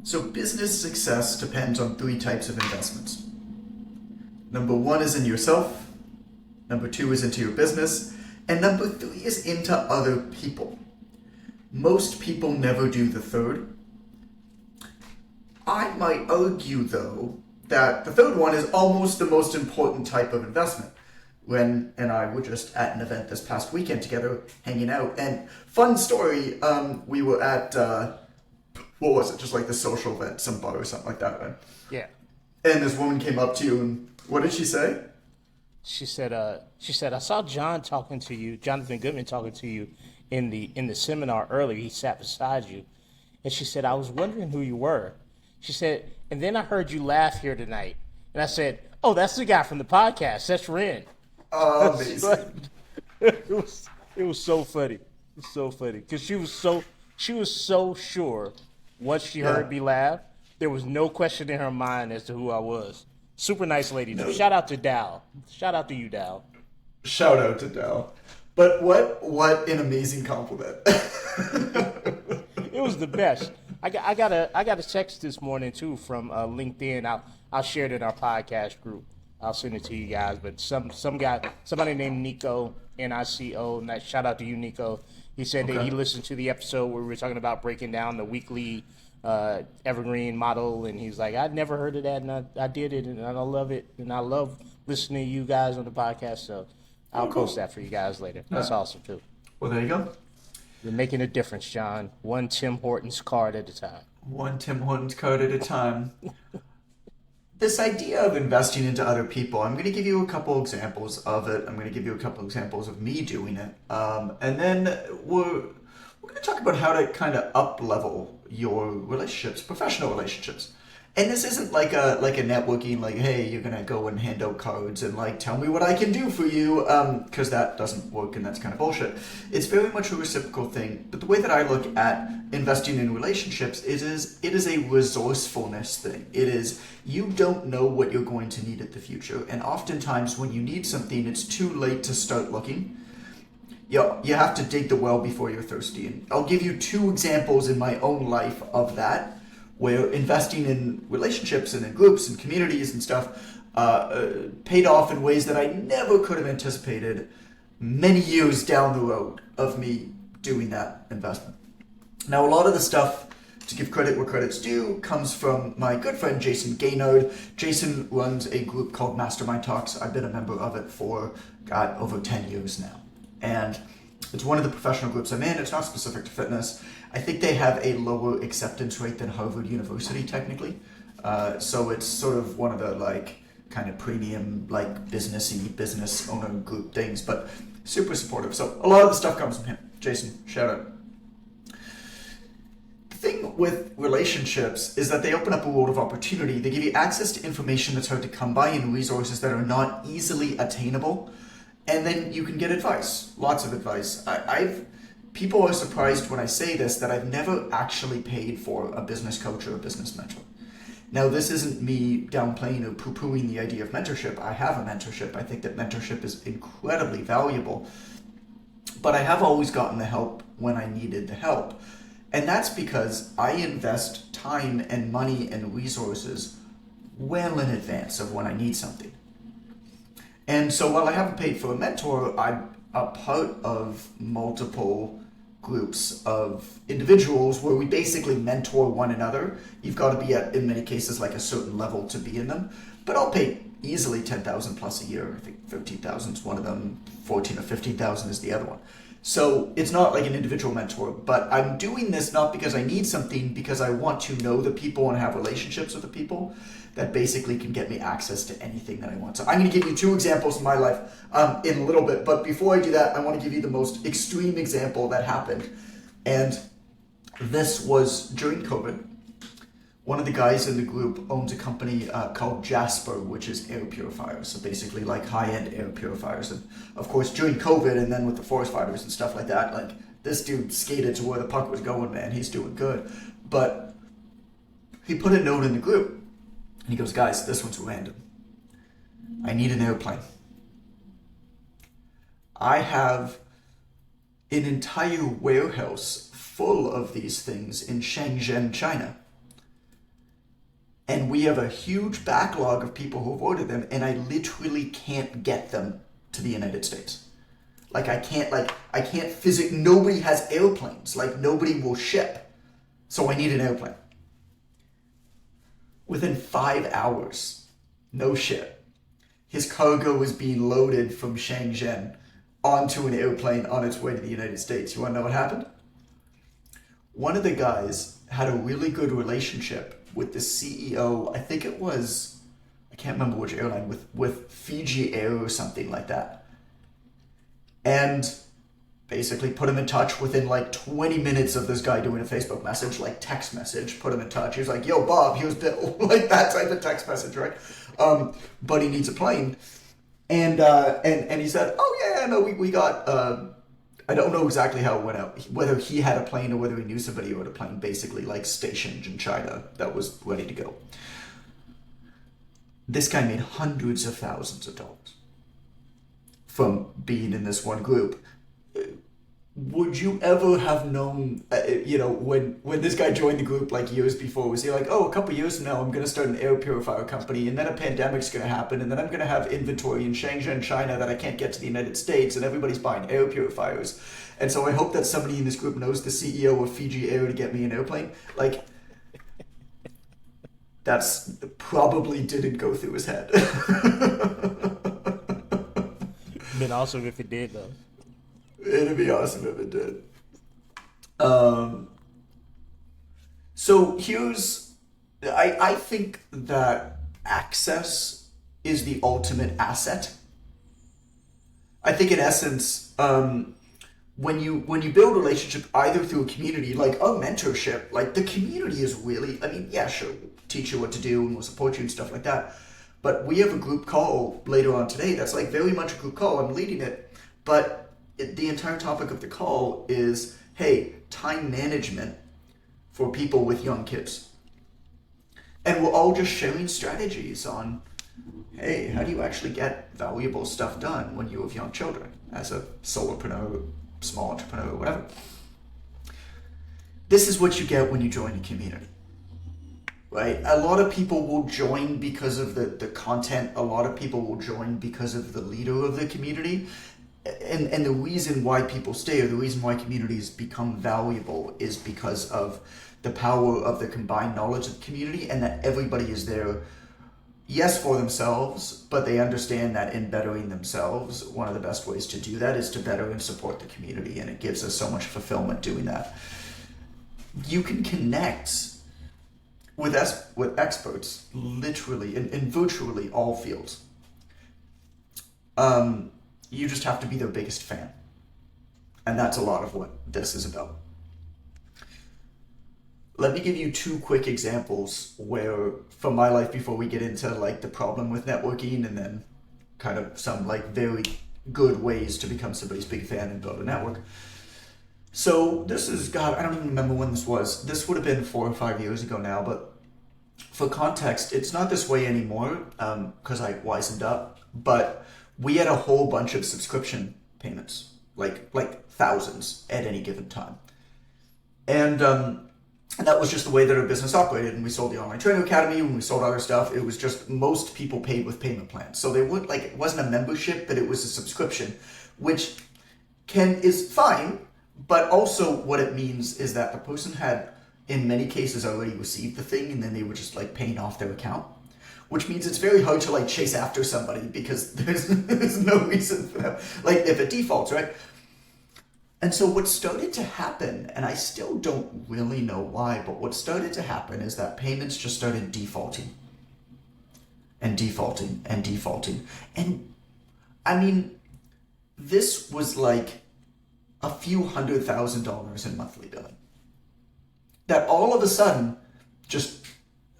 So business success depends on three types of investments. Number one is in yourself, number two is into your business, and number three is into other people. Most people never do the third. I might argue, though, that the third one is almost the most important type of investment. Len and I were just at an event this past weekend together, hanging out, and fun story, we were at, what was it, just like the social event, some bar or something like that, right? Yeah. And this woman came up to you, and what did she say? She said, I saw Jonathan Goodman talking to you in the seminar earlier. He sat beside you. And she said, I was wondering who you were. She said, and then I heard you laugh here tonight. And I said, oh, that's the guy from the podcast. That's Ren. Oh, amazing. it was so funny. It was so funny. Because she was so sure once she heard me laugh, there was no question in her mind as to who I was. Super nice lady, though. Shout out to Dal. Shout out to you, Dal. Shout out to Dal. But what an amazing compliment. It was the best. I got a text this morning too from LinkedIn. I'll share it in our podcast group. I'll send it to you guys. But somebody named Nico, Nico. Shout out to you, Nico. He said that he listened to the episode where we were talking about breaking down the weekly evergreen model, and he's like, I'd never heard of that, and I did it, and I love it, and I love listening to you guys on the podcast. So I'll post that for you guys later. That's awesome too. Well, there you go. You're making a difference, John. One Tim Hortons card at a time. One Tim Hortons card at a time. This idea of investing into other people, I'm going to give you a couple examples of it. I'm going to give you a couple examples of me doing it. And then we're going to talk about how to kind of up-level your relationships, professional relationships. And this isn't like a networking, like, hey, you're going to go and hand out cards and, like, tell me what I can do for you, because that doesn't work and that's kind of bullshit. It's very much a reciprocal thing. But the way that I look at investing in relationships it is a resourcefulness thing. It is, you don't know what you're going to need in the future. And oftentimes when you need something, it's too late to start looking. You have to dig the well before you're thirsty. And I'll give you two examples in my own life of that, where investing in relationships and in groups and communities and stuff paid off in ways that I never could have anticipated many years down the road of me doing that investment. Now, a lot of the stuff, to give credit where credit's due, comes from my good friend Jason Gaynard. Jason runs a group called Mastermind Talks. I've been a member of it for, over 10 years now. And it's one of the professional groups I'm in. It's not specific to fitness. I think they have a lower acceptance rate than Harvard University, technically. So it's sort of one of the, like, kind of premium, like, business owner group things, but super supportive. So a lot of the stuff comes from him. Jason, shout out. The thing with relationships is that they open up a world of opportunity. They give you access to information that's hard to come by and resources that are not easily attainable. And then you can get advice, lots of advice. People are surprised when I say this that I've never actually paid for a business coach or a business mentor. Now, this isn't me downplaying or poo-pooing the idea of mentorship. I have a mentorship. I think that mentorship is incredibly valuable. But I have always gotten the help when I needed the help. And that's because I invest time and money and resources well in advance of when I need something. And so while I haven't paid for a mentor, I'm a part of multiple groups of individuals where we basically mentor one another. You've got to be at, in many cases, like a certain level to be in them. But I'll pay easily $10,000 plus a year. I think $15,000 is one of them, $14,000 or $15,000 is the other one. So it's not like an individual mentor, but I'm doing this not because I need something, because I want to know the people and have relationships with the people that basically can get me access to anything that I want. So I'm going to give you two examples in my life in a little bit. But before I do that, I want to give you the most extreme example that happened. And this was during COVID. One of the guys in the group owns a company called Jasper, which is air purifiers. So basically like high-end air purifiers. And of course, during COVID and then with the forest fires and stuff like that, like this dude skated to where the puck was going, man. He's doing good. But he put a note in the group. And he goes, guys, this one's random. I need an airplane. I have an entire warehouse full of these things in Shenzhen, China. And we have a huge backlog of people who've ordered them, and I literally can't get them to the United States. I can't physically, nobody has airplanes. Nobody will ship. So I need an airplane. Within 5 hours, no shit, his cargo was being loaded from Shenzhen onto an airplane on its way to the United States. You want to know what happened? One of the guys had a really good relationship with the CEO, I think it was, I can't remember which airline, with Fiji Air or something like that. And basically put him in touch within 20 minutes of this guy doing a Facebook message, text message, put him in touch. He was like, yo, Bob, here's Bill. That type of text message, right? But he needs a plane. And he said, oh yeah, no, we got, I don't know exactly how it went out, whether he had a plane or whether he knew somebody who had a plane, basically stationed in China that was ready to go. This guy made hundreds of thousands of dollars from being in this one group. Would you ever have known, when this guy joined the group years before, was he like, oh, a couple years from now I'm going to start an air purifier company, and then a pandemic's going to happen, and then I'm going to have inventory in Shenzhen, China that I can't get to the United States, and everybody's buying air purifiers. And so I hope that somebody in this group knows the CEO of Fiji Air to get me an airplane. That's probably didn't go through his head. Been awesome if it did, though. It'd be awesome if it did. So I think that access is the ultimate asset. I think in essence, when you build a relationship either through a community, a mentorship, the community is really, yeah, sure, we'll teach you what to do and we'll support you and stuff like that. But we have a group call later on today that's very much a group call. I'm leading it, but the entire topic of the call is, hey, time management for people with young kids. And we're all just sharing strategies on, hey, how do you actually get valuable stuff done when you have young children as a solopreneur, small entrepreneur, whatever. This is what you get when you join a community, right? A lot of people will join because of the content. A lot of people will join because of the leader of the community. And the reason why people stay, or the reason why communities become valuable, is because of the power of the combined knowledge of the community, and that everybody is there, yes, for themselves, but they understand that in bettering themselves, one of the best ways to do that is to better and support the community, and it gives us so much fulfillment doing that. You can connect with experts literally in virtually all fields. You just have to be their biggest fan. And that's a lot of what this is about. Let me give you two quick examples where, from my life, before we get into the problem with networking, and then kind of some very good ways to become somebody's big fan and build a network. So this is, God, I don't even remember when this was. This would have been 4 or 5 years ago now, but for context, it's not this way anymore because I wisened up, but we had a whole bunch of subscription payments, like thousands at any given time. And that was just the way that our business operated. And we sold the Online Trainer Academy, when we sold other stuff, it was just most people paid with payment plans. So they would it wasn't a membership, but it was a subscription, which is fine. But also what it means is that the person had, in many cases, already received the thing, and then they were just paying off their account. Which means it's very hard to chase after somebody because there's no reason for them. If it defaults, right? And so what started to happen, and I still don't really know why, but what started to happen is that payments just started defaulting. And defaulting and defaulting. And I mean, this was a few $100,000 in monthly billing. That all of a sudden just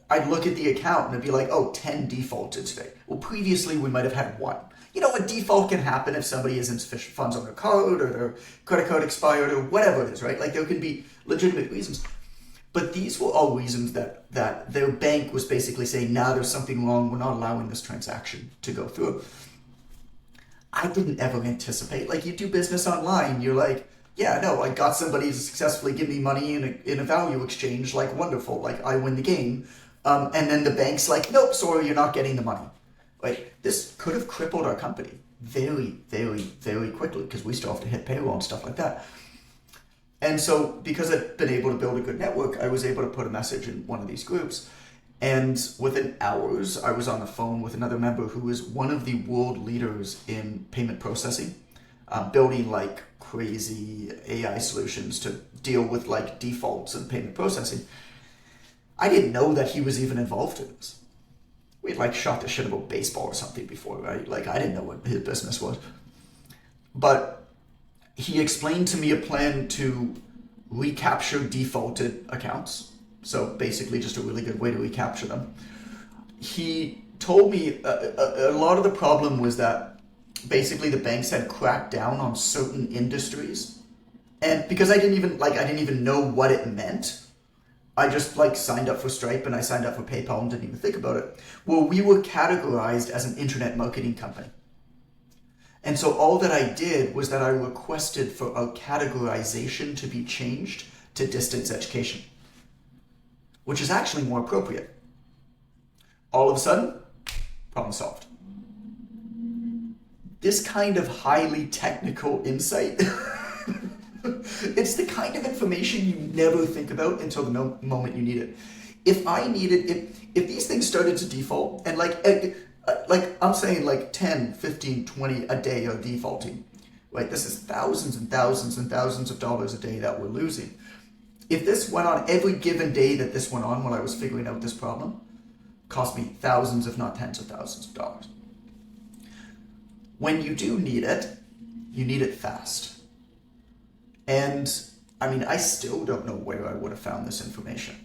I'd look at the account and it'd be 10 defaulted today. Well, previously we might have had 1. A default can happen if somebody has insufficient funds on their card, or their credit card expired, or whatever it is, right? There can be legitimate reasons. But these were all reasons that their bank was basically saying, nah, there's something wrong, we're not allowing this transaction to go through. I didn't ever anticipate, you do business online, you're yeah, no, I got somebody to successfully give me money in a value exchange, wonderful, I win the game. And then the bank's like, nope, sorry, you're not getting the money. Right? This could have crippled our company very, very, very quickly because we still have to hit payroll and stuff like that. And so because I've been able to build a good network, I was able to put a message in one of these groups. And within hours, I was on the phone with another member who is one of the world leaders in payment processing, building like crazy AI solutions to deal with like defaults and payment processing. I didn't know that he was even involved in this. We had like shot the shit about baseball or something before, right? Like I didn't know what his business was. But he explained to me a plan to recapture defaulted accounts. So basically just a really good way to recapture them. He told me a lot of the problem was that basically the banks had cracked down on certain industries. And because I didn't even know what it meant, I just like signed up for Stripe and I signed up for PayPal and didn't even think about it. Well, we were categorized as an internet marketing company. And so all that I did was that I requested for our categorization to be changed to distance education, which is actually more appropriate. All of a sudden, problem solved. This kind of highly technical insight, it's the kind of information you never think about until the moment you need it. If these things started to default, and like I'm saying like 10, 15, 20 a day are defaulting, right? This is thousands and thousands and thousands of dollars a day that we're losing. If this went on every given day that this went on while I was figuring out this problem, cost me thousands, if not tens of thousands of dollars. When you do need it, you need it fast. And I mean, I still don't know where I would have found this information.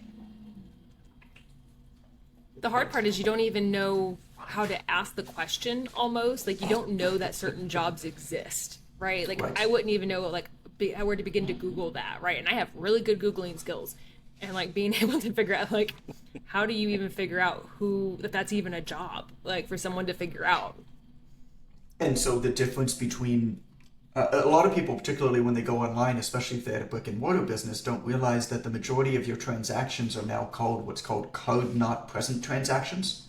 The hard part is you don't even know how to ask the question almost. Like you don't know that certain jobs exist, right? Like Right. I wouldn't even know where to begin to Google that, right? And I have really good Googling skills. And like being able to figure out like, how do you even figure out that's even a job, like for someone to figure out? And so the difference between a lot of people, particularly when they go online, especially if they had a brick and mortar business, don't realize that the majority of your transactions are now called what's called card not present transactions,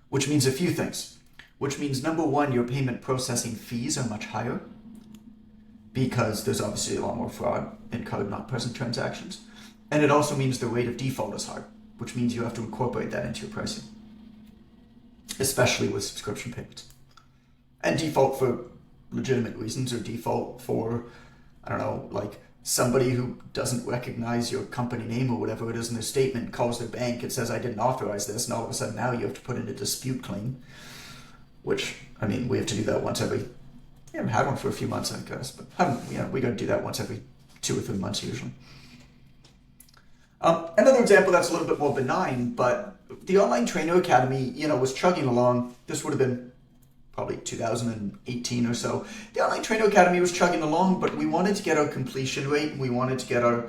which means a few things. Which means number one, your payment processing fees are much higher because there's obviously a lot more fraud in card not present transactions. And it also means the rate of default is high, which means you have to incorporate that into your pricing, especially with subscription payments. And default for legitimate reasons, or default for, I don't know, like somebody who doesn't recognize your company name or whatever it is in their statement calls their bank and says, I didn't authorize this, and all of a sudden now you have to put in a dispute claim, which, I mean, we have to do that once every, we haven't had one for a few months, I guess, but we got to do that once every 2 or 3 months usually. Another example that's a little bit more benign, but the Online Trainer Academy, was chugging along. This would have been probably 2018 or so. The Online Trainer Academy was chugging along, but we wanted to get our completion rate, and we wanted to get our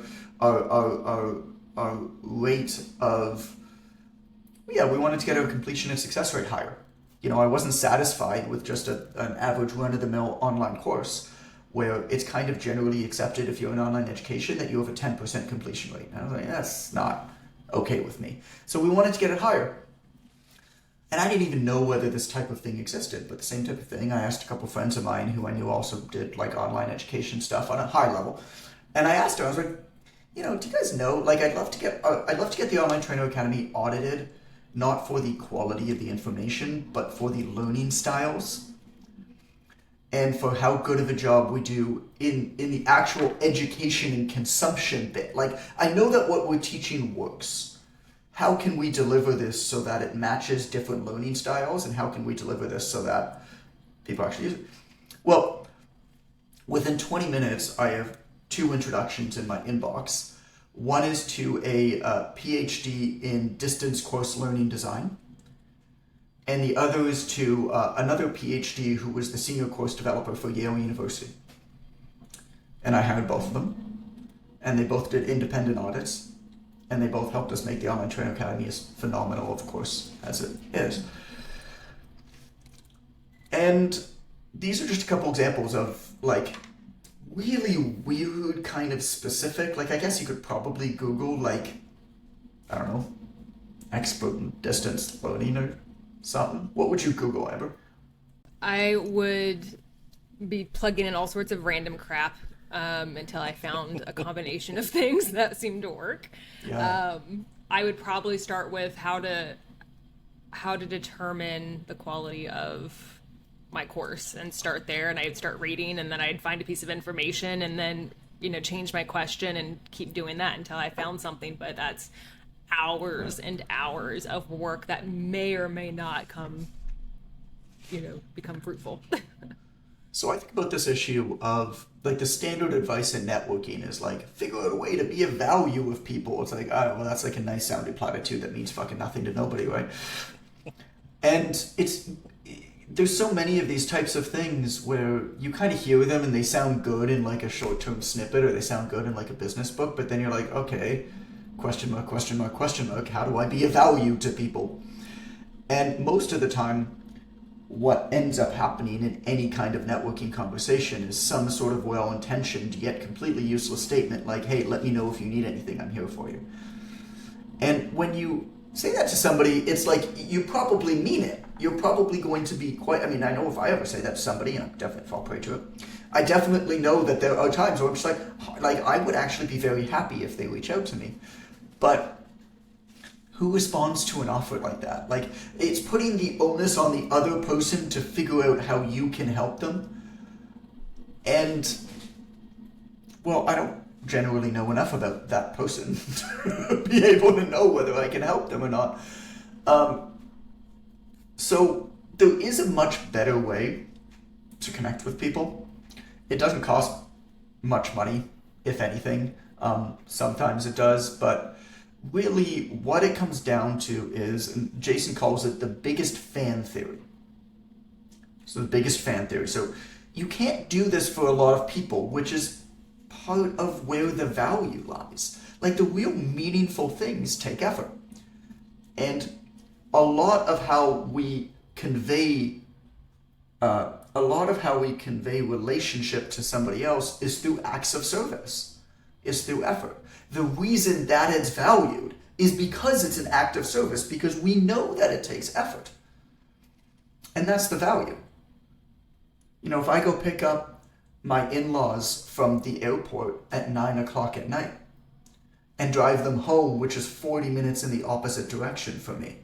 rate of, we wanted to get our completion and success rate higher. I wasn't satisfied with just an average run-of-the-mill online course where it's kind of generally accepted if you're in online education that you have a 10% completion rate. And I was like, that's not okay with me. So we wanted to get it higher. And I didn't even know whether this type of thing existed, but the same type of thing, I asked a couple friends of mine who I knew also did like online education stuff on a high level. And I asked her, I was like, do you guys know, like I'd love to get the Online Trainer Academy audited, not for the quality of the information, but for the learning styles and for how good of a job we do in the actual education and consumption bit. Like, I know that what we're teaching works. How can we deliver this so that it matches different learning styles, and how can we deliver this so that people actually use it? Well, within 20 minutes, I have 2 introductions in my inbox. One is to a PhD in distance course learning design, and the other is to another PhD who was the senior course developer for Yale University. And I hired both of them, and they both did independent audits, and they both helped us make the Online Trainer Academy as phenomenal, of course, as it is. And these are just a couple examples of like really weird kind of specific, like I guess you could probably Google like, I don't know, expert in distance learning or something. What would you Google, Amber? I would be plugging in all sorts of random crap until I found a combination of things that seemed to work. Yeah. I would probably start with how to determine the quality of my course and start there, and I'd start reading, and then I'd find a piece of information and then change my question and keep doing that until I found something. But that's hours and hours of work that may or may not become fruitful. So I think about this issue of like the standard advice in networking is like figure out a way to be of value with people. It's like, oh, well, that's like a nice sounding platitude that means fucking nothing to nobody, right? And there's so many of these types of things where you kind of hear them and they sound good in like a short-term snippet, or they sound good in like a business book, but then you're like, okay, question mark, question mark, question mark, how do I be of value to people? And most of the time, what ends up happening in any kind of networking conversation is some sort of well-intentioned yet completely useless statement like, hey, let me know if you need anything, I'm here for you. And when you say that to somebody, it's like you probably mean it. You're probably going to be I know if I ever say that to somebody, and I definitely fall prey to it, I definitely know that there are times where I'm just like I would actually be very happy if they reach out to me. But who responds to an offer like that? Like, it's putting the onus on the other person to figure out how you can help them. And, well, I don't generally know enough about that person to be able to know whether I can help them or not. So there is a much better way to connect with people. It doesn't cost much money, if anything. Sometimes it does, but really, what it comes down to is, and Jason calls it the biggest fan theory. So the biggest fan theory. So you can't do this for a lot of people, which is part of where the value lies. Like, the real meaningful things take effort. And a lot of how we convey relationship to somebody else is through acts of service, is through effort. The reason that it's valued is because it's an act of service, because we know that it takes effort. And that's the value. If I go pick up my in-laws from the airport at 9 o'clock at night and drive them home, which is 40 minutes in the opposite direction for me,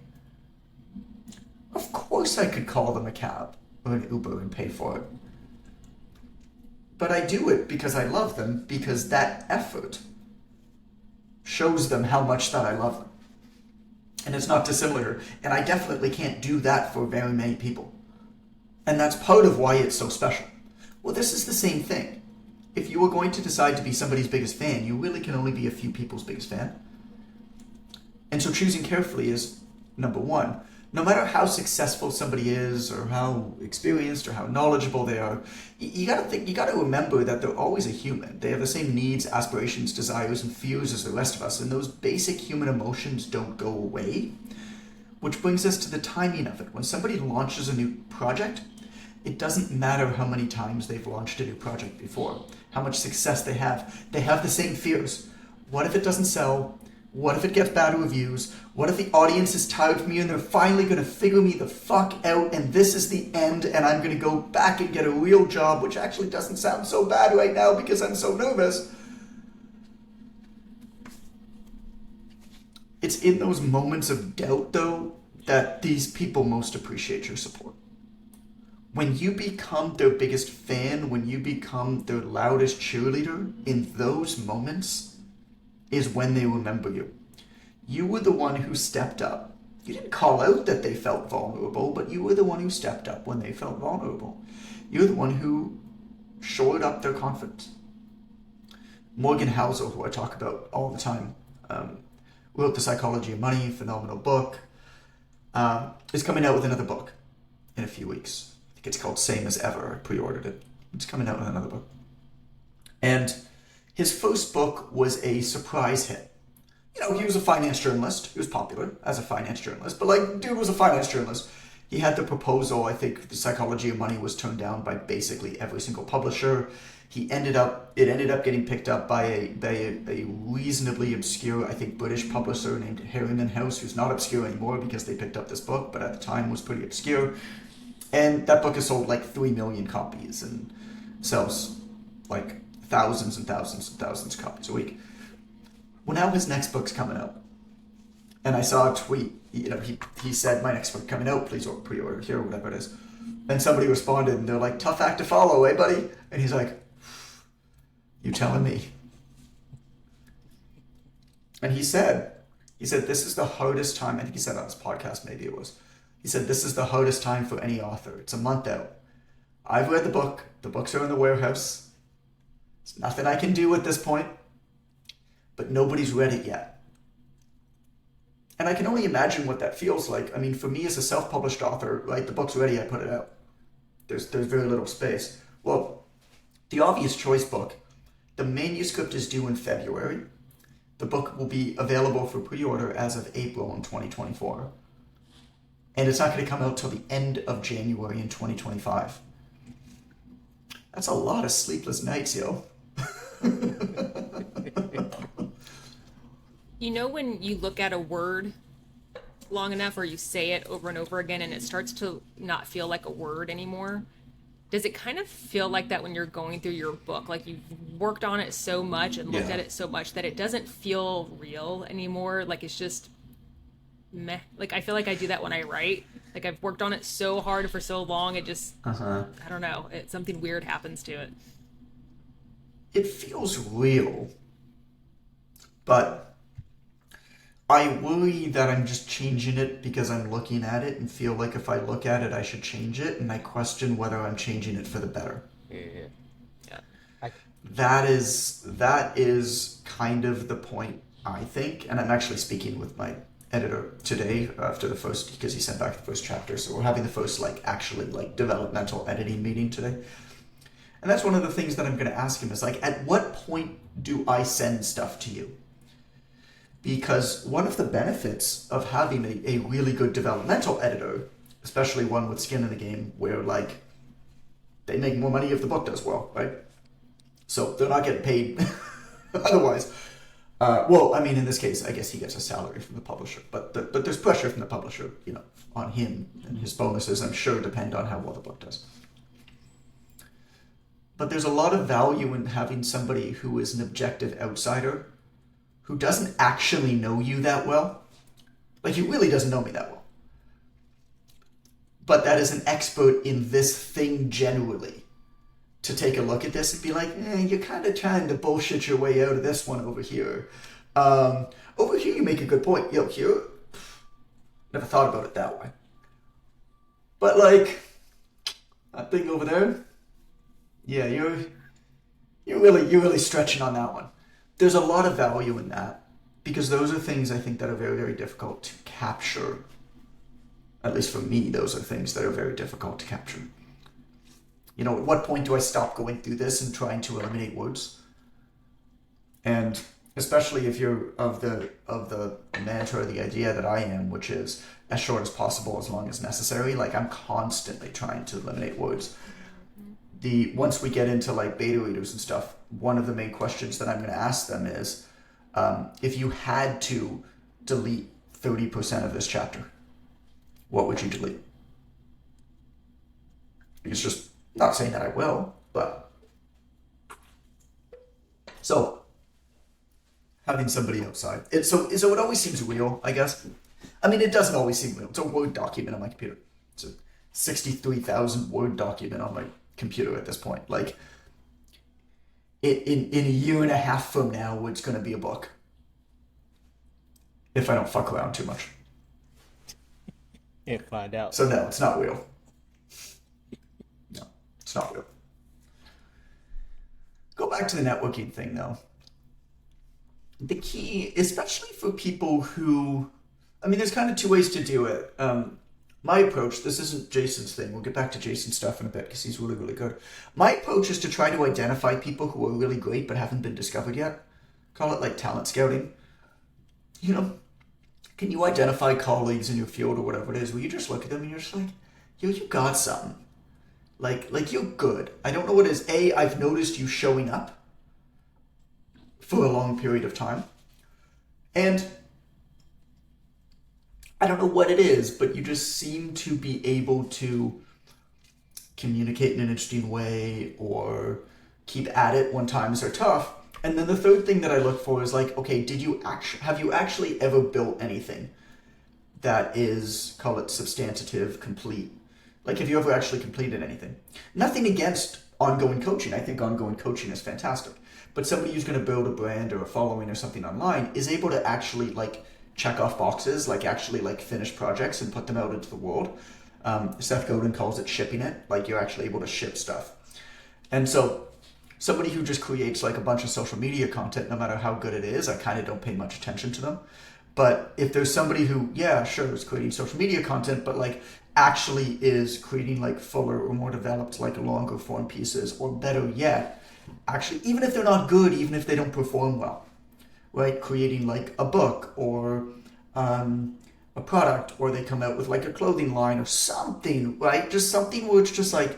of course I could call them a cab or an Uber and pay for it. But I do it because I love them, because that effort shows them how much that I love them. And it's not dissimilar. And I definitely can't do that for very many people. And that's part of why it's so special. Well, this is the same thing. If you are going to decide to be somebody's biggest fan, you really can only be a few people's biggest fan. And so choosing carefully is number one. No matter how successful somebody is, or how experienced or how knowledgeable they are, you gotta remember that they're always a human. They have the same needs, aspirations, desires, and fears as the rest of us, and those basic human emotions don't go away. Which brings us to the timing of it. When somebody launches a new project, it doesn't matter how many times they've launched a new project before, how much success they have the same fears. What if it doesn't sell? What if it gets bad reviews? What if the audience is tired of me and they're finally going to figure me the fuck out and this is the end and I'm going to go back and get a real job, which actually doesn't sound so bad right now because I'm so nervous. It's in those moments of doubt, though, that these people most appreciate your support. When you become their biggest fan, when you become their loudest cheerleader, in those moments is when they remember you. You were the one who stepped up. You didn't call out that they felt vulnerable, but you were the one who stepped up when they felt vulnerable. You're the one who shored up their confidence. Morgan Housel, who I talk about all the time, wrote The Psychology of Money, phenomenal book, is coming out with another book in a few weeks. I think it's called Same as Ever. I pre-ordered it. It's coming out with another book. And his first book was a surprise hit. He was a finance journalist. He was popular as a finance journalist, but dude was a finance journalist. He had the proposal. I think The Psychology of Money was turned down by basically every single publisher. It ended up getting picked up by a reasonably obscure, I think, British publisher named Harriman House, who's not obscure anymore because they picked up this book, but at the time was pretty obscure. And that book has sold like 3 million copies and sells like thousands and thousands and thousands of copies a week. Well, now his next book's coming out. And I saw a tweet, he said, my next book coming out, please pre-order here, or whatever it is. And somebody responded, and they're like, tough act to follow, eh, buddy? And he's like, you telling me? And he said, this is the hardest time, I think he said on his podcast, maybe it was. He said, this is the hardest time for any author. It's a month out. I've read the book. The books are in the warehouse. There's nothing I can do at this point. But nobody's read it yet. And I can only imagine what that feels like. I mean, for me as a self-published author, right, the book's ready, I put it out. There's very little space. Well, the Obvious Choice book, the manuscript is due in February. The book will be available for pre-order as of April in 2024. And it's not going to come out till the end of January in 2025. That's a lot of sleepless nights, yo. When you look at a word long enough or you say it over and over again and it starts to not feel like a word anymore, does it kind of feel like that when you're going through your book? Like you've worked on it so much and looked at it so much that it doesn't feel real anymore? Like it's just meh. Like I feel like I do that when I write. Like I've worked on it so hard for so long, it just, I don't know, something weird happens to it. It feels real, but I worry that I'm just changing it because I'm looking at it and feel like if I look at it, I should change it, and I question whether I'm changing it for the better. Yeah. That is kind of the point, I think, and I'm actually speaking with my editor today after the first, because he sent back the first chapter, so we're having the first actually developmental editing meeting today. And that's one of the things that I'm going to ask him is at what point do I send stuff to you? Because one of the benefits of having a really good developmental editor, especially one with skin in the game, where they make more money if the book does well, right? So they're not getting paid otherwise. In this case, I guess he gets a salary from the publisher, but there's pressure from the publisher, on him, and his bonuses, I'm sure, depend on how well the book does. But there's a lot of value in having somebody who is an objective outsider who doesn't actually know you that well. He really doesn't know me that well. But that is an expert in this thing generally, to take a look at this and be like, you're kind of trying to bullshit your way out of this one over here. Over here you make a good point. Here, never thought about it that way. But that thing over there, yeah, you're really stretching on that one. There's a lot of value in that, because those are things I think that are very, very difficult to capture. At least for me, those are things that are very difficult to capture. At what point do I stop going through this and trying to eliminate words? And especially if you're of the mantra, the idea that I am, which is as short as possible, as long as necessary. I'm constantly trying to eliminate words. Once we get into beta readers and stuff, one of the main questions that I'm going to ask them is, if you had to delete 30% of this chapter, what would you delete? It's just not saying that I will, but so having somebody outside, so it always seems real, I guess. It doesn't always seem real. It's a Word document on my computer. It's a 63,000 Word document on my computer at this point. In a year and a half from now, it's going to be a book. If I don't fuck around too much. And find out. So no, it's not real. No, it's not real. Go back to the networking thing, though. The key, especially for people who, there's kind of two ways to do it. My approach, this isn't Jason's thing. We'll get back to Jason's stuff in a bit because he's really, really good. My approach is to try to identify people who are really great but haven't been discovered yet. Call it talent scouting. Can you identify colleagues in your field or whatever it is where you just look at them and you're just like, yo, you got something. Like you're good. I don't know what it is. A, I've noticed you showing up for a long period of time. And I don't know what it is, but you just seem to be able to communicate in an interesting way or keep at it when times are tough. And then the third thing that I look for is like, okay, have you actually ever built anything that is, call it substantive, complete? Like, have you ever actually completed anything? Nothing against ongoing coaching. I think ongoing coaching is fantastic. But somebody who's going to build a brand or a following or something online is able to actually like check off boxes, like actually like finish projects and put them out into the world. Seth Godin calls it shipping it. Like you're actually able to ship stuff. And so somebody who just creates like a bunch of social media content, no matter how good it is, I kind of don't pay much attention to them. But if there's somebody who, yeah, sure, is creating social media content, but like actually is creating like fuller or more developed, like longer form pieces, or better yet, actually, even if they're not good, even if they don't perform well, right? Creating like a book or a product, or they come out with like a clothing line or something, right? Just something where it's just like,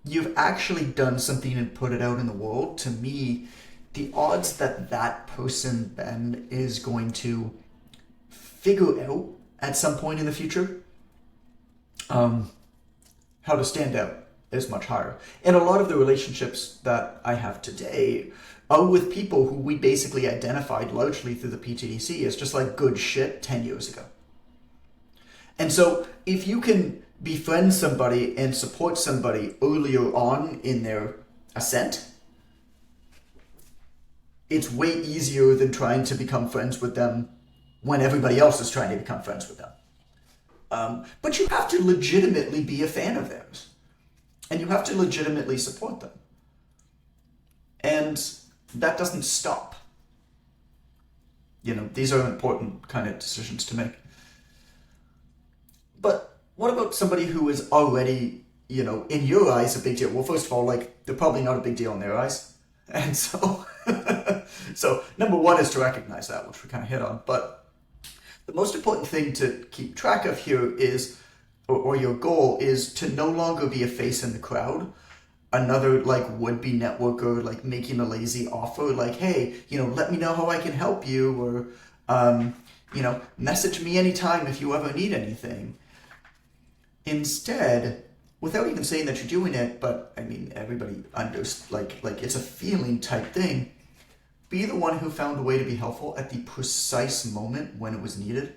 you've actually done something and put it out in the world. To me, the odds that that person then is going to figure out at some point in the future how to stand out is much higher. And a lot of the relationships that I have today are with people who we basically identified largely through the PTDC as just like good shit 10 years ago. And so if you can befriend somebody and support somebody earlier on in their ascent, it's way easier than trying to become friends with them when everybody else is trying to become friends with them. But you have to legitimately be a fan of theirs. And you have to legitimately support them. And that doesn't stop. You know, these are important kind of decisions to make. But what about somebody who is already, you know, in your eyes a big deal? Well, first of all, like, they're probably not a big deal in their eyes. And so, so number one is to recognize that, which we kind of hit on. But the most important thing to keep track of here is, or your goal is to no longer be a face in the crowd, another like would-be networker, like making a lazy offer, like, hey, you know, let me know how I can help you, or, you know, message me anytime if you ever need anything. Instead, without even saying that you're doing it, but I mean, everybody like it's a feeling type thing, be the one who found a way to be helpful at the precise moment when it was needed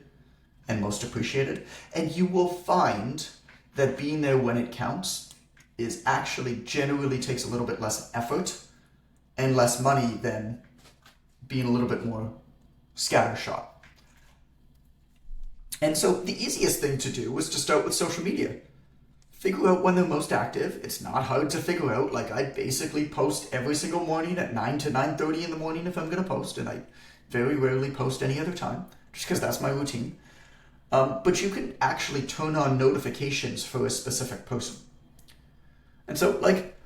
and most appreciated. And you will find that being there when it counts is actually generally takes a little bit less effort and less money than being a little bit more scattershot. And so the easiest thing to do is to start with social media. Figure out when they're most active. It's not hard to figure out. Like, I basically post every single morning at 9 to 9:30 in the morning if I'm going to post, and I very rarely post any other time, just because that's my routine. But you can actually turn on notifications for a specific person. And so, like,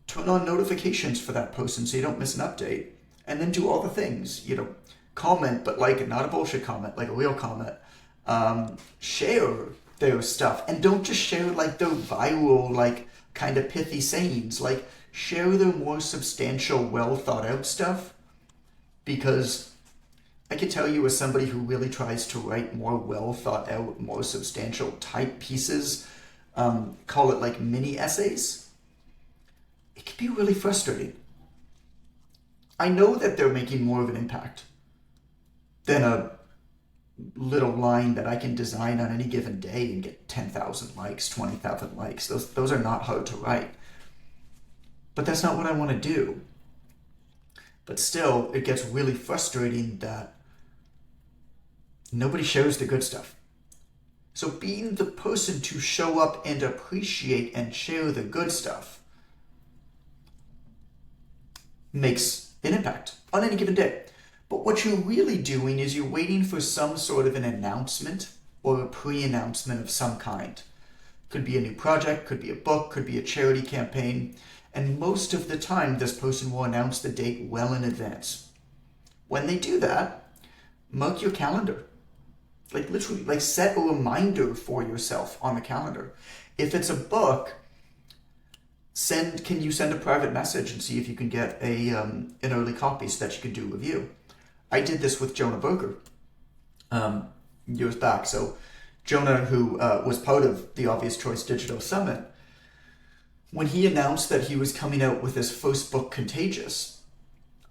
turn on notifications for that person so you don't miss an update, and then do all the things, you know, comment, but like not a bullshit comment, like a real comment. Share their stuff, and don't just share like their viral, like kind of pithy sayings, like share their more substantial, well thought out stuff, because I can tell you as somebody who really tries to write more well thought out, more substantial type pieces, call it like mini essays, it can be really frustrating. I know that they're making more of an impact than a little line that I can design on any given day and get 10,000 likes, 20,000 likes. Those are not hard to write. But that's not what I want to do. But still, it gets really frustrating that nobody shares the good stuff. So being the person to show up and appreciate and share the good stuff makes an impact on any given day. But what you're really doing is you're waiting for some sort of an announcement or a pre-announcement of some kind. Could be a new project, could be a book, could be a charity campaign. And most of the time, this person will announce the date well in advance. When they do that, mark your calendar. Like literally, like set a reminder for yourself on the calendar. If it's a book, can you send a private message and see if you can get an early copy so that you can do a review? I did this with Jonah Berger years back. So Jonah, who was part of the Obvious Choice Digital Summit, when he announced that he was coming out with his first book, Contagious,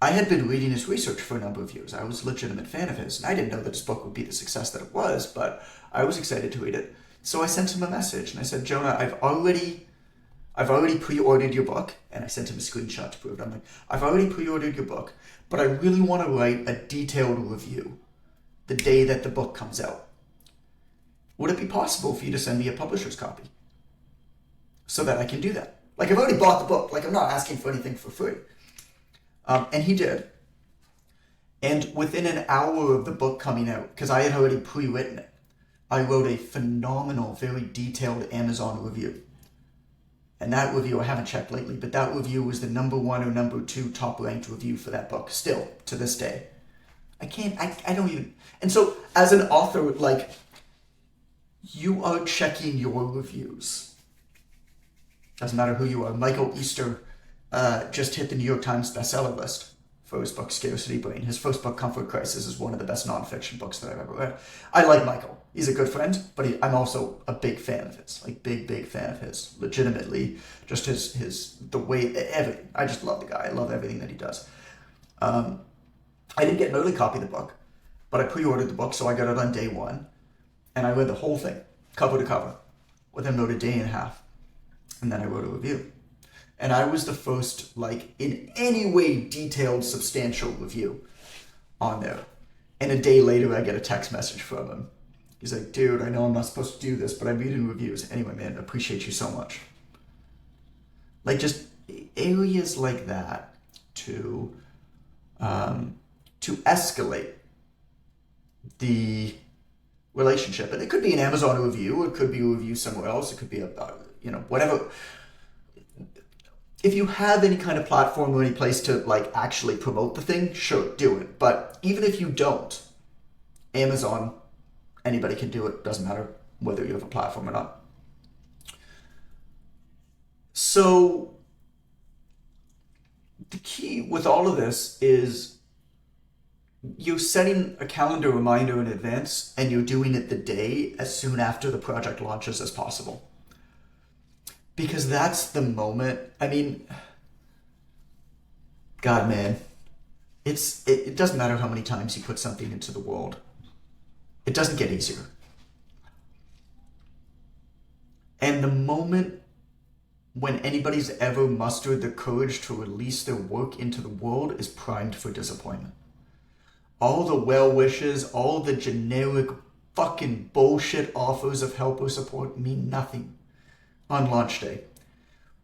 I had been reading his research for a number of years. I was a legitimate fan of his, and I didn't know that his book would be the success that it was, but I was excited to read it. So I sent him a message, and I said, Jonah, I've already pre-ordered your book, and I sent him a screenshot to prove it. I'm like, I've already pre-ordered your book, but I really want to write a detailed review the day that the book comes out. Would it be possible for you to send me a publisher's copy so that I can do that? Like, I've already bought the book. Like, I'm not asking for anything for free. And he did. And within an hour of the book coming out, because I had already pre-written it, I wrote a phenomenal, very detailed Amazon review. And that review, I haven't checked lately, but that review was the number 1 or number 2 top ranked review for that book, still, to this day. I don't even... And so, as an author, like, you are checking your reviews. Doesn't matter who you are. Michael Easter just hit the New York Times bestseller list for his book, Scarcity Brain. His first book, Comfort Crisis, is one of the best nonfiction books that I've ever read. I like Michael. He's a good friend, but I'm also a big fan of his. Like, big fan of his. Legitimately, just the way, everything. I just love the guy. I love everything that he does. I didn't get an early copy of the book, but I pre-ordered the book, so I got it on day 1. And I read the whole thing, cover to cover, within about a day and a half. And then I wrote a review. And I was the first, like, in any way detailed, substantial review on there. And a day later, I get a text message from him. He's like, dude, I know I'm not supposed to do this, but I'm reading reviews. Anyway, man, I appreciate you so much. Like, just areas like that to escalate the relationship. And it could be an Amazon review, it could be a review somewhere else, it could be whatever. If you have any kind of platform or any place to, like, actually promote the thing, sure, do it. But even if you don't, Amazon, anybody can do it. Doesn't matter whether you have a platform or not. So the key with all of this is you're setting a calendar reminder in advance, and you're doing it the day as soon after the project launches as possible. Because that's the moment. I mean, God, man, it doesn't matter how many times you put something into the world. It doesn't get easier. And the moment when anybody's ever mustered the courage to release their work into the world is primed for disappointment. All the well wishes, all the generic fucking bullshit offers of help or support mean nothing on launch day.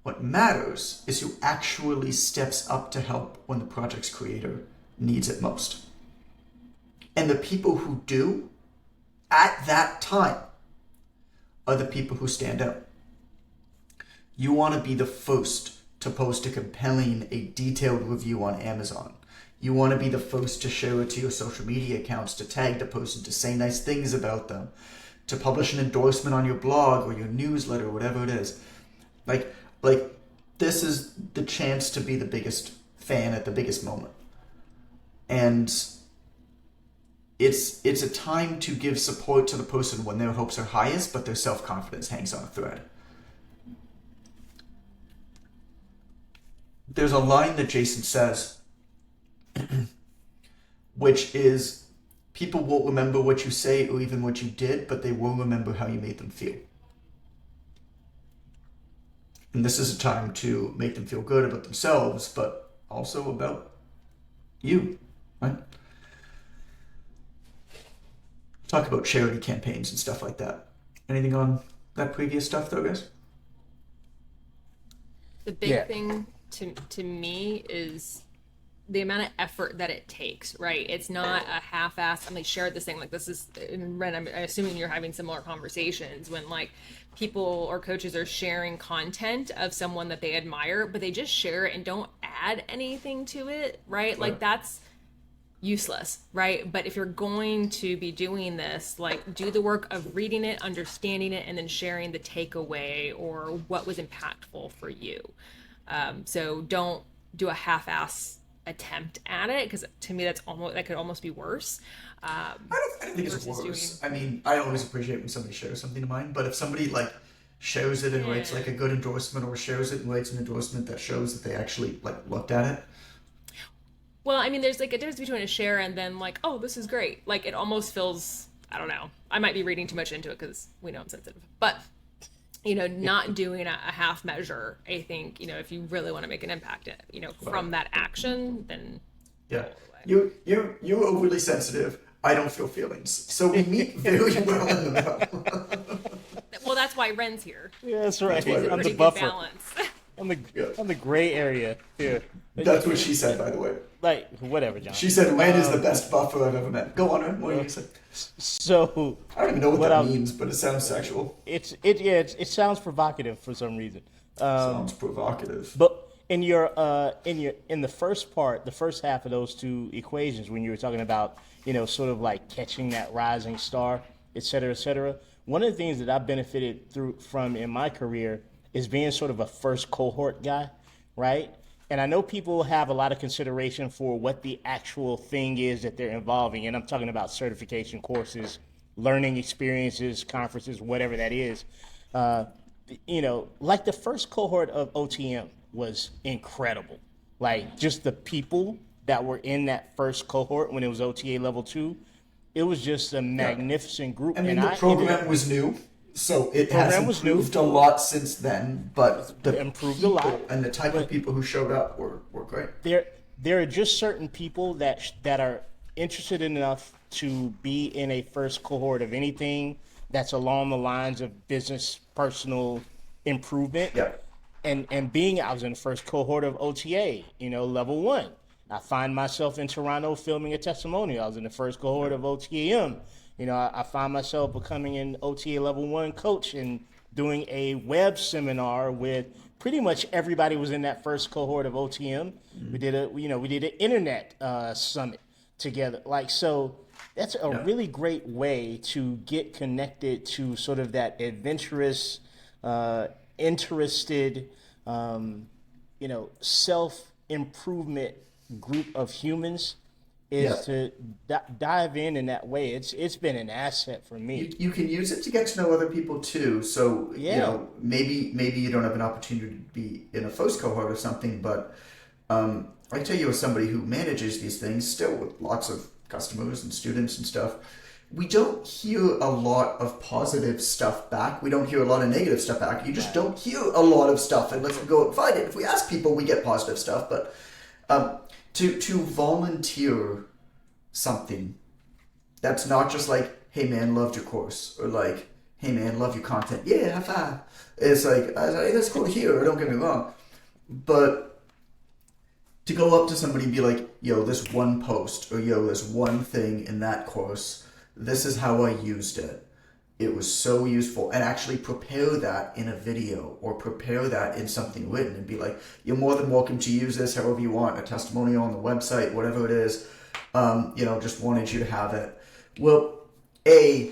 What matters is who actually steps up to help when the project's creator needs it most. And the people who do, at that time, are the people who stand out. You want to be the first to post a compelling, a detailed review on Amazon. You want to be the first to share it to your social media accounts, to tag the person, to say nice things about them, to publish an endorsement on your blog or your newsletter, or whatever it is. Like this is the chance to be the biggest fan at the biggest moment. And it's a time to give support to the person when their hopes are highest, but their self-confidence hangs on a thread. There's a line that Jason says, which is, people won't remember what you say or even what you did, but they will remember how you made them feel. And this is a time to make them feel good about themselves, but also about you, right? Talk about charity campaigns and stuff like that. Anything on that previous stuff, though, guys? The big thing to me is the amount of effort that it takes, right? It's not a half-assed, I mean, shared this thing, like this is, and Ren, I'm assuming you're having similar conversations when like people or coaches are sharing content of someone that they admire, but they just share it and don't add anything to it, right? Like that's useless, right? But if you're going to be doing this, like do the work of reading it, understanding it, and then sharing the takeaway or what was impactful for you. So don't do a half-ass attempt at it, because to me that could almost be worse. I don't think it's worse. I mean, I always appreciate when somebody shares something of mine, but if somebody like shows it and writes like a good endorsement, or shows it and writes an endorsement that shows that they actually like looked at it. Well, I mean, there's like a difference between a share and then like, oh, this is great. Like it almost feels, I don't know. I might be reading too much into it because we know I'm sensitive, but not doing a half measure. I think, if you really want to make an impact, from that action, then yeah, you're overly sensitive. I don't feel feelings, so we meet very well in the middle. Well, that's why Ren's here. Yeah, that's right. I'm the Good buffer. balance. I'm the gray area here. That's what she said, by the way. Like, whatever, John. She said Ren is the best buffer I've ever met. Go on, Ren. What are you gonna say? So I don't even know what that means, but it sounds sexual. It sounds provocative for some reason. Sounds provocative. But in the first part, the first half of those two equations, when you were talking about sort of like catching that rising star, et cetera, one of the things that I've benefited from in my career is being sort of a first cohort guy, right? And I know people have a lot of consideration for what the actual thing is that they're involving, and I'm talking about certification courses, learning experiences, conferences, whatever that is. Like the first cohort of OTM was incredible. Like just the people that were in that first cohort when it was OTA level 2, it was just a magnificent group. I mean, the program was new, so it has improved a lot since then. But the improved a lot, and the type of people who showed up were great. There are just certain people that are interested enough to be in a first cohort of anything that's along the lines of business, personal improvement. Yeah. And I was in the first cohort of OTA, level 1. I find myself in Toronto filming a testimonial. I was in the first cohort of OTM. I find myself becoming an OTA level 1 coach and doing a web seminar with pretty much everybody was in that first cohort of OTM. Mm-hmm. We did an internet summit together. So that's a really great way to get connected to sort of that adventurous, interested, self-improvement group of humans is to dive in that way. It's been an asset for me. You can use it to get to know other people too. So maybe you don't have an opportunity to be in a first cohort or something, but I tell you, as somebody who manages these things still with lots of customers and students and stuff, we don't hear a lot of positive stuff back. We don't hear a lot of negative stuff back. You just don't hear a lot of stuff unless we go and find it. If we ask people, we get positive stuff, but to volunteer something that's not just like, hey man, loved your course, or like, hey man, love your content, yeah, high five. It's like, hey, that's cool to hear, don't get me wrong, but to go up to somebody and be like, yo, this one post, or yo, this one thing in that course, this is how I used it. It was so useful, and actually prepare that in a video or prepare that in something written and be like, you're more than welcome to use this however you want, a testimonial on the website, whatever it is, just wanted you to have it. Well, the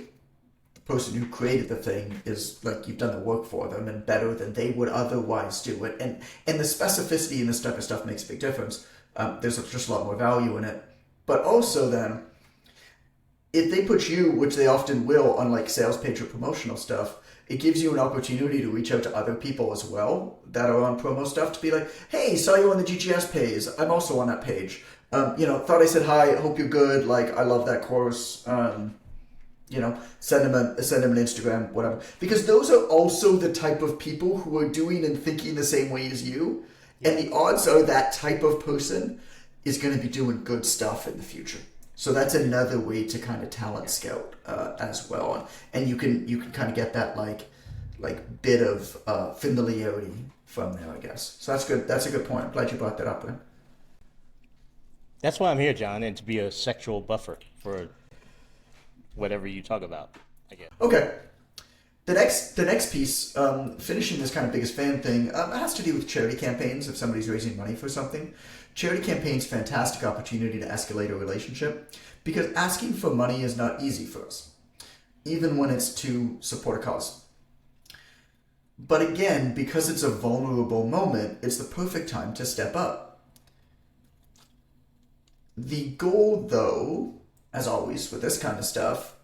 person who created the thing is like, you've done the work for them and better than they would otherwise do it. And the specificity in this type of stuff makes a big difference. There's just a lot more value in it. But also then, if they put you, which they often will, on like sales page or promotional stuff, it gives you an opportunity to reach out to other people as well that are on promo stuff to be like, hey, saw you on the GGS page. I'm also on that page. Thought I said hi. Hope you're good. Like, I love that course. Send them an Instagram, whatever. Because those are also the type of people who are doing and thinking the same way as you. Yeah. And the odds are that type of person is going to be doing good stuff in the future. So that's another way to kind of talent scout as well, and you can kind of get that like bit of familiarity from there, I guess. So that's good. That's a good point. I'm glad you brought that up, man. That's why I'm here, John, and to be a sexual buffer for whatever you talk about, I guess. Okay. The next piece, finishing this kind of biggest fan thing, has to do with charity campaigns. If somebody's raising money for something, charity campaigns, fantastic opportunity to escalate a relationship, because asking for money is not easy for us, even when it's to support a cause. But again, because it's a vulnerable moment, it's the perfect time to step up. The goal, though, as always with this kind of stuff,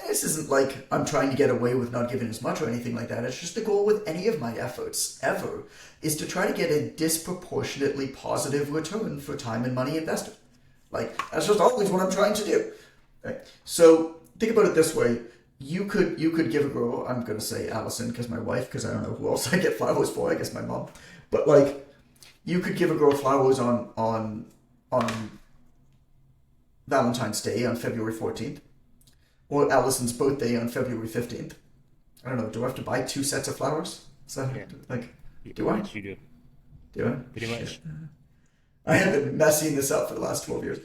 this isn't like I'm trying to get away with not giving as much or anything like that. It's just the goal with any of my efforts ever is to try to get a disproportionately positive return for time and money invested. Like, that's just always what I'm trying to do. Right? So think about it this way. You could give a girl, I'm going to say Allison because my wife, because I don't know who else I get flowers for, I guess my mom. But like, you could give a girl flowers on Valentine's Day on February 14th. Or Allison's birthday on February 15th. I don't know, do I have to buy 2 sets of flowers? So, like, do I? Yes, you do. Do I? Pretty much. I have been messing this up for the last 12 years.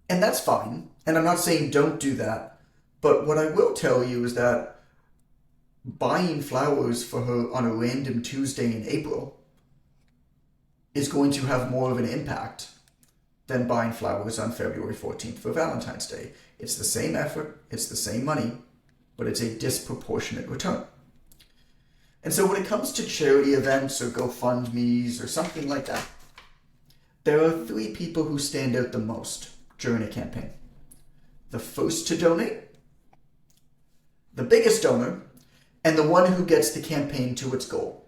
And that's fine. And I'm not saying don't do that. But what I will tell you is that buying flowers for her on a random Tuesday in April is going to have more of an impact than buying flowers on February 14th for Valentine's Day. It's the same effort, it's the same money, but it's a disproportionate return. And so when it comes to charity events or GoFundMes or something like that, there are 3 people who stand out the most during a campaign. The first to donate, the biggest donor, and the one who gets the campaign to its goal.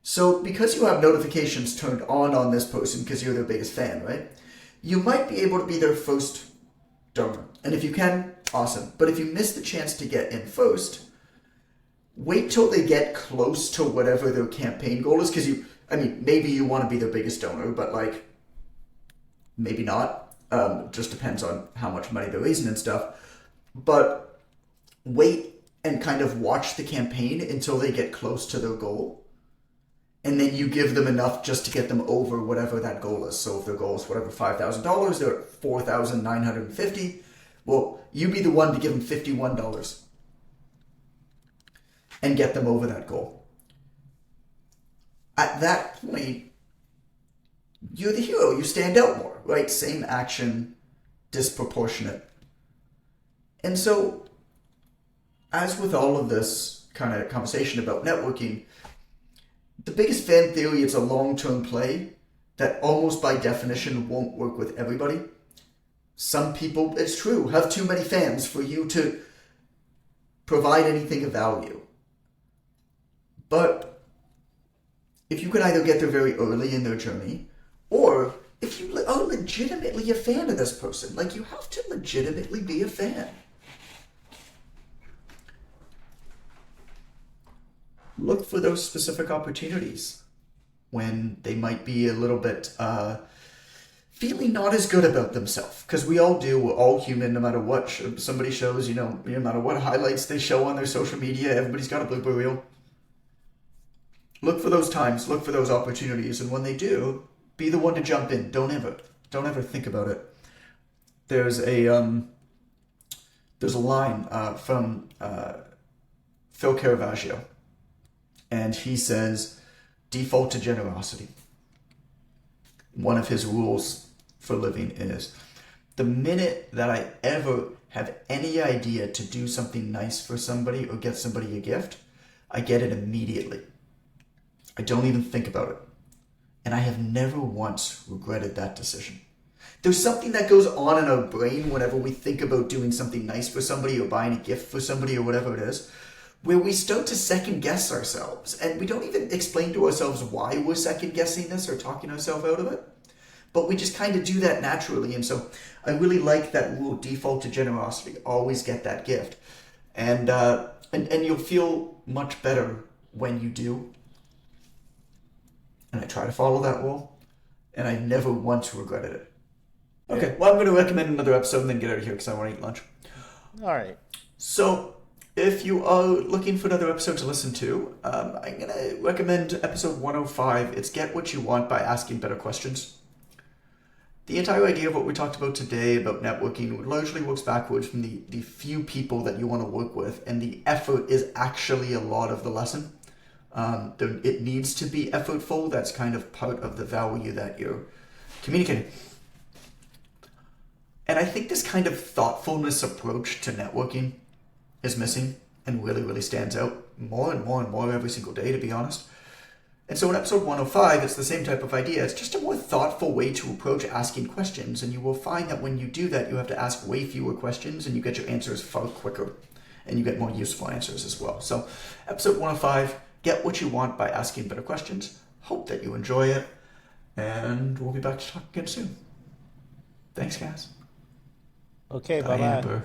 So because you have notifications turned on this person because you're their biggest fan, right? You might be able to be their first donor. And if you can, awesome. But if you miss the chance to get in first, wait till they get close to whatever their campaign goal is. Because maybe you want to be their biggest donor, but like, maybe not. Just depends on how much money they're raising and stuff. But wait and kind of watch the campaign until they get close to their goal. And then you give them enough just to get them over whatever that goal is. So if their goal is whatever, $5,000, they're at $4,950. Well, you be the one to give them $51 and get them over that goal. At that point, you're the hero. You stand out more, right? Same action, disproportionate. And so, as with all of this kind of conversation about networking, the biggest fan theory is a long-term play that almost by definition won't work with everybody. Some people, it's true, have too many fans for you to provide anything of value. But if you can either get there very early in their journey, or if you are legitimately a fan of this person, like you have to legitimately be a fan. Look for those specific opportunities when they might be a little bit feeling not as good about themselves. Because we all do, we're all human, no matter what somebody shows, no matter what highlights they show on their social media, everybody's got a blooper reel. Look for those times, look for those opportunities, and when they do, be the one to jump in. Don't ever think about it. There's a line from Phil Caravaggio. And he says, default to generosity. One of his rules for living is, the minute that I ever have any idea to do something nice for somebody or get somebody a gift, I get it immediately. I don't even think about it. And I have never once regretted that decision. There's something that goes on in our brain whenever we think about doing something nice for somebody or buying a gift for somebody or whatever it is, where we start to second guess ourselves, and we don't even explain to ourselves why we're second guessing this or talking ourselves out of it, but we just kind of do that naturally. And so I really like that rule, default to generosity, always get that gift, and you'll feel much better when you do. And I try to follow that rule, and I never once regretted it. Okay, well, I'm going to recommend another episode and then get out of here because I want to eat lunch. All right. So if you are looking for another episode to listen to, I'm going to recommend episode 105. It's Get What You Want by Asking Better Questions. The entire idea of what we talked about today about networking largely works backwards from the few people that you want to work with, and the effort is actually a lot of the lesson. It needs to be effortful. That's kind of part of the value that you're communicating. And I think this kind of thoughtfulness approach to networking is missing and really, really stands out more and more and more every single day, to be honest. And so in episode 105, it's the same type of idea. It's just a more thoughtful way to approach asking questions. And you will find that when you do that, you have to ask way fewer questions and you get your answers far quicker. And you get more useful answers as well. So episode 105, get what you want by asking better questions. Hope that you enjoy it. And we'll be back to talk again soon. Thanks, guys. Okay, Bye, bye-bye. Amber.